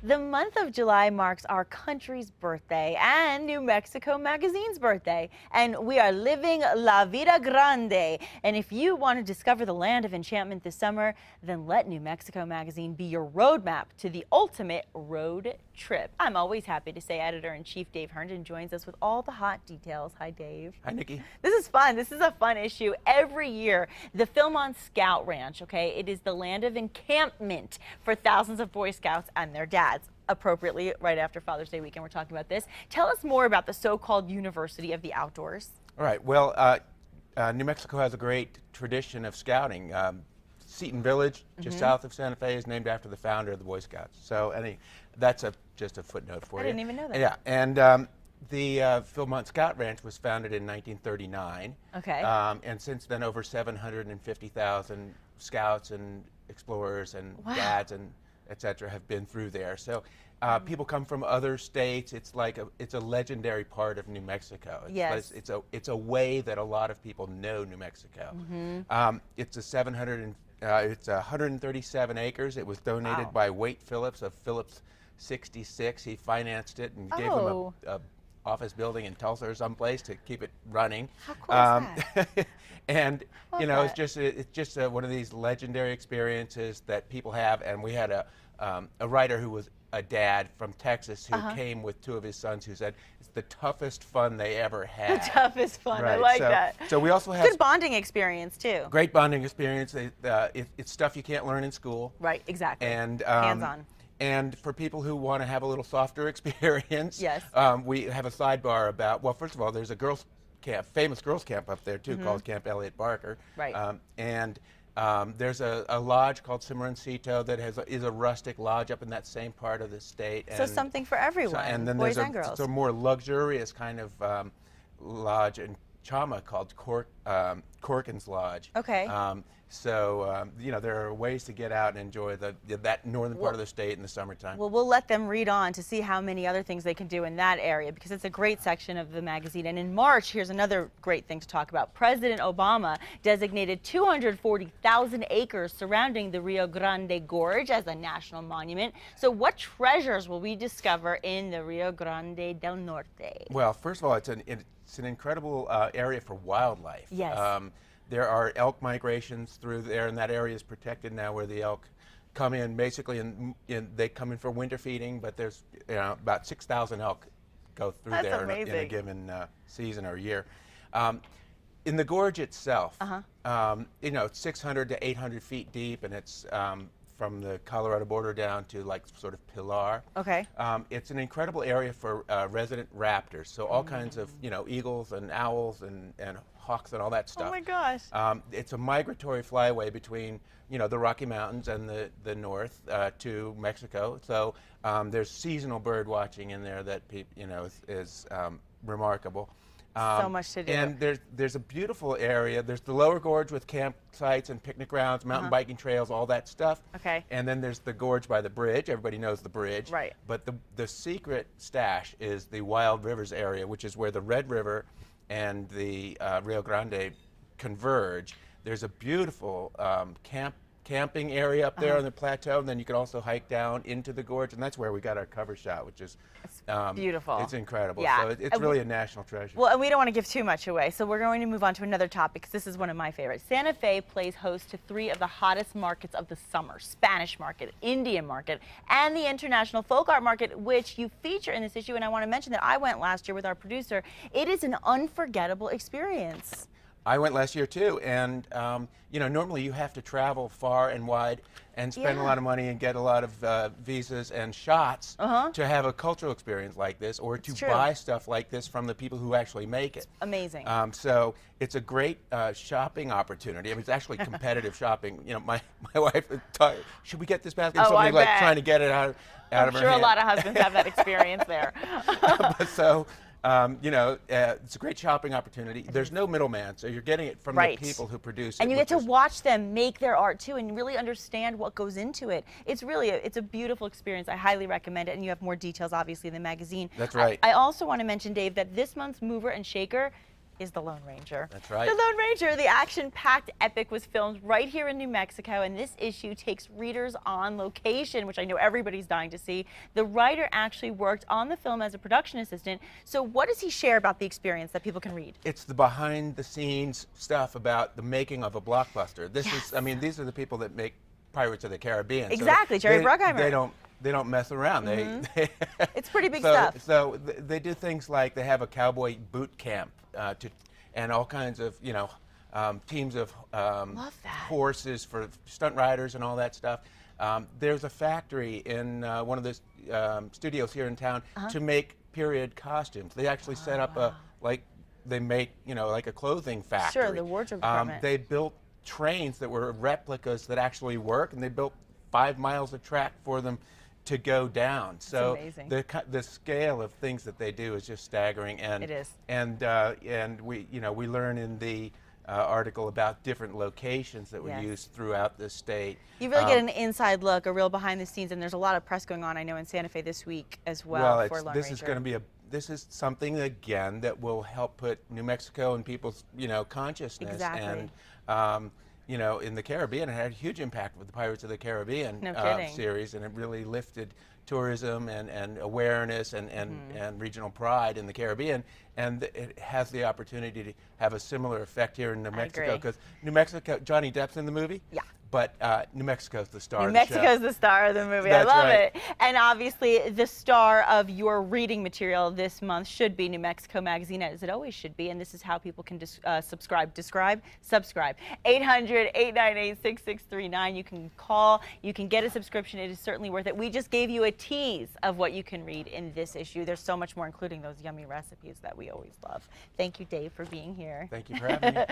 The month of July marks our country's birthday and New Mexico Magazine's birthday. And we are living La Vida Grande. And if you want to discover the Land of Enchantment this summer, then let New Mexico Magazine be your roadmap to the ultimate road trip. I'm always happy to say Editor-in-Chief Dave Herndon joins us with all the hot details. Hi, Dave. Hi, Nikki. This is fun. This is a fun issue. Every year, the Philmont Scout Ranch, okay, it is the land of encampment for thousands of Boy Scouts and their dads. Appropriately, right after Father's Day weekend, we're talking about this. Tell us more about the so-called University of the Outdoors. All right. Well, New Mexico has a great tradition of scouting. Seton Village, just south of Santa Fe, is named after the founder of the Boy Scouts. So, that's just a footnote for you. I didn't even know that. Yeah, and the Philmont Scout Ranch was founded in 1939. Okay. And since then, over 750,000 scouts and explorers and Wow. dads and et cetera have been through there. So people come from other states. It's like it's a legendary part of New Mexico. Yes. It's a way that a lot of people know New Mexico. It's 137 acres. It was donated Wow. by Wade Phillips of Phillips 66. He financed it and gave him a office building in Tulsa or someplace to keep it running. How cool is that? And Love you know, that. it's just one of these legendary experiences that people have. And we had a writer who was a dad from Texas who came with two of his sons who said it's the toughest fun they ever had. The toughest fun. I Right, like so, that. So we also have Good bonding experience, too. great bonding experience. It's stuff you can't learn in school. Right, exactly. And hands-on. And for people who want to have a little softer experience, Yes. We have a sidebar about, well, first of all, there's a girls' camp, famous girls' camp up there, too, called Camp Elliott Barker. Right. And there's a lodge called Cimarroncito that is a rustic lodge up in that same part of the state. So something for everyone, and then boys there's and girls. a more luxurious kind of lodge in Chama called Corkins Lodge. Okay. You know, there are ways to get out and enjoy that northern part of the state in the summertime. Well, we'll let them read on to see how many other things they can do in that area, because it's a great section of the magazine. And in March, here's another great thing to talk about. President Obama designated 240,000 acres surrounding the Rio Grande Gorge as a national monument. So what treasures will we discover in the Rio Grande del Norte? Well, first of all, it's an incredible area for wildlife. Yes. There are elk migrations through there, and that area is protected now, where the elk come in basically, they come in for winter feeding, but there's about 6,000 elk go through That's there in a amazing. given season or year. In the gorge itself, it's 600 to 800 feet deep, and it's from the Colorado border down to like sort of Pilar. Okay. It's an incredible area for resident raptors, so all kinds of eagles and owls and hawks and all that stuff. Oh my gosh. It's a migratory flyway between the Rocky Mountains and the north to Mexico. So there's seasonal bird watching in there that is remarkable. So much to do. And there's a beautiful area. There's the lower gorge with campsites and picnic grounds, mountain biking trails, all that stuff. Okay. And then there's the gorge by the bridge. Everybody knows the bridge. Right. But the secret stash is the Wild Rivers area, which is where the Red River and the Rio Grande converge. There's a beautiful camping area up there on the plateau, and then you can also hike down into the gorge, and that's where we got our cover shot, which is beautiful. It's incredible. Yeah. So it's really a national treasure. Well, and we don't want to give too much away, so we're going to move on to another topic, because this is one of my favorites. Santa Fe plays host to 3 of the hottest markets of the summer: Spanish Market, Indian Market, and the International Folk Art Market, which you feature in this issue. And I want to mention that I went last year with our producer. It is an unforgettable experience. I went last year too, and normally you have to travel far and wide and spend a lot of money and get a lot of visas and shots to have a cultural experience like this, or to buy stuff like this from the people who actually make it. Amazing. So it's a great shopping opportunity. I mean, it's actually competitive shopping. My wife would talk, should we get this basket? And somebody like trying to get it out of her hand. I'm sure a lot of husbands have that experience there. It's a great shopping opportunity. There's no middleman, so you're getting it from the people who produce it. And you get to watch them make their art too, and really understand what goes into it. It's really it's a beautiful experience. I highly recommend it, and you have more details obviously in the magazine. That's right. I also want to mention, Dave, that this month's mover and shaker is the Lone Ranger. That's right. The Lone Ranger, the action-packed epic, was filmed right here in New Mexico, and this issue takes readers on location, which I know everybody's dying to see. The writer actually worked on the film as a production assistant. So what does he share about the experience that people can read? It's the behind-the-scenes stuff about the making of a blockbuster. This Yes. is, I mean, these are the people that make Pirates of the Caribbean. Exactly, so Jerry Bruckheimer. They don't mess around. They It's pretty big stuff. So they do things like they have a cowboy boot camp and all kinds of, you know, teams of Love that. horses for stunt riders and all that stuff. There's a factory in one of the studios here in town to make period costumes. They actually set up they make, you know, like a clothing factory. Sure, the wardrobe department. They built trains that were replicas that actually work, and they built 5 miles of track for them to go down. So amazing. the scale of things that they do is just staggering. And It is. And we learn in the article about different locations that were Yes. used throughout the state. You really get an inside look, a real behind the scenes, and there's a lot of press going on, I know, in Santa Fe this week as well, for Lone this Ranger. is going to be this is something again that will help put New Mexico in people's, you know, consciousness. Exactly. And you know, in the Caribbean, it had a huge impact with the Pirates of the Caribbean No kidding. series, and it really lifted tourism and awareness and regional pride in the Caribbean. And it has the opportunity to have a similar effect here in New Mexico, agree. because New Mexico, Johnny Depp's in the movie. Yeah. But New Mexico's the star New of the show. Mexico's the star of the movie. That's I love right. it. And obviously, the star of your reading material this month should be New Mexico Magazine, as it always should be. And this is how people can subscribe. 800-898-6639. You can call. You can get a subscription. It is certainly worth it. We just gave you a tease of what you can read in this issue. There's so much more, including those yummy recipes that we always love. Thank you, Dave, for being here. Thank you for having me.